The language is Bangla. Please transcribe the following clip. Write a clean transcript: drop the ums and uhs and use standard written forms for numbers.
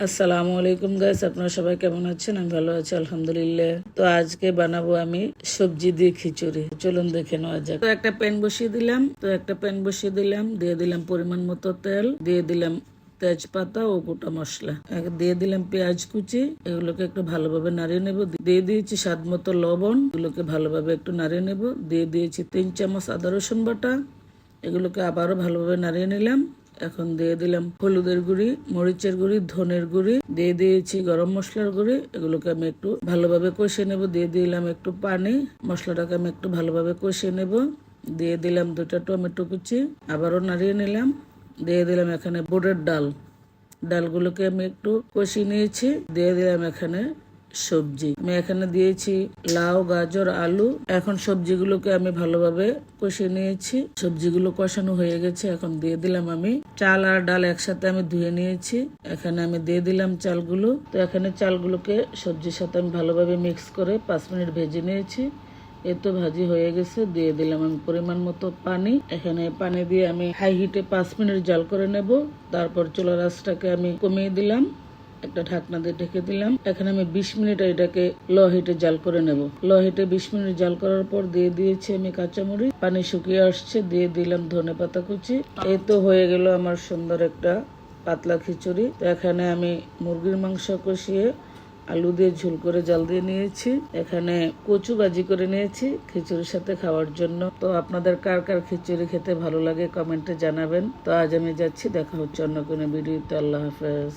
আসসালামু আলাইকুম গাইস, আপনারা সবাই কেমন আছেন? আমি ভালো আছি আলহামদুলিল্লাহ। তো আজকে বানাবো আমি সবজি দিয়ে খিচুড়ি। চলুন দেখে নেওয়া যাক। তো একটা প্যান বসিয়ে দিলাম, দিয়ে দিলাম পরিমাণ মতো তেল, দিয়ে দিলাম তেজপাতা ও গোটা মশলা, দিয়ে দিলাম পেঁয়াজ কুচি। এগুলোকে একটু ভালোভাবে নাড়িয়ে নেব। দিয়ে দিয়েছি স্বাদ মতো লবণ, এগুলোকে ভালোভাবে একটু নাড়িয়ে নেব। দিয়ে দিয়েছি 3 চামচ আদা রসুন বাটা, এগুলোকে আবারও ভালোভাবে নাড়িয়ে নিলাম। এখন দিয়ে দিলাম হলুদের গুঁড়ি, মরিচের গুঁড়ি, ধনের গুঁড়ি, দিয়ে দিয়েছি গরম মশলার গুঁড়ি। এগুলোকে আমি একটু ভালোভাবে কষিয়ে নেব। দিয়ে দিলাম একটু পানি, মশলাটাকে আমি একটু ভালোভাবে কষিয়ে নেব। দিয়ে দিলাম 2টা টমেটো কুচি, আবারও নাড়িয়ে নিলাম। দিয়ে দিলাম এখানে বুটের ডালগুলোকে আমি একটু কষিয়ে নিয়েছি। দিয়ে দিলাম এখানে সবজি, আমি এখানে দিয়েছি লাউ, গাজর, আলু। এখন সবজিগুলোকে আমি ভালোভাবে কষিয়ে নিয়েছি। সবজিগুলো কষানো হয়ে গেছে। এখন দিয়ে দিলাম আমি চাল আর ডাল একসাথে আমি ধুয়ে নিয়েছি। এখানে আমি দিয়ে দিলাম চালগুলো। তো এখানে চালগুলোকে সবজির সাথে আমি ভালোভাবে মিক্স করে 5 মিনিট ভেজে নিয়েছি। এ তো ভাজি হয়ে গেছে। দিয়ে দিলাম আমি পরিমাণ মতো পানি। এখানে পানি দিয়ে আমি হাই হিটে 5 মিনিট জাল করে নেব। তারপর চুলার আঁচটাকে আমি কমিয়ে দিলাম, একটা ঢাকনা দিয়ে ঢেকে দিলাম। এখানে আমি 20 মিনিট এটাকে লো হিটে জাল করে নেব। লো হিটে 20 মিনিট জাল করার পর দিয়ে দিয়েছি আমি কাঁচামরিচ। পানি শুকিয়ে আসছে, দিয়ে দিলাম ধনেপাতা কুচি। এই তো হয়ে গেল আমার সুন্দর একটা পাতলা খিচুড়ি। তো এখানে আমি মুরগির মাংস কষিয়ে আলু দিয়ে ঝোল করে জাল দিয়ে নিয়েছি। এখানে কচু ভাজি করে নিয়েছি খিচুড়ির সাথে খাওয়ার জন্য। তো আপনাদের কার কার খিচুড়ি খেতে ভালো লাগে কমেন্টে জানাবেন। তো আজ আমি যাচ্ছি, দেখা হচ্ছে অন্য কোনো ভিডিওতে। আল্লাহ হাফেজ।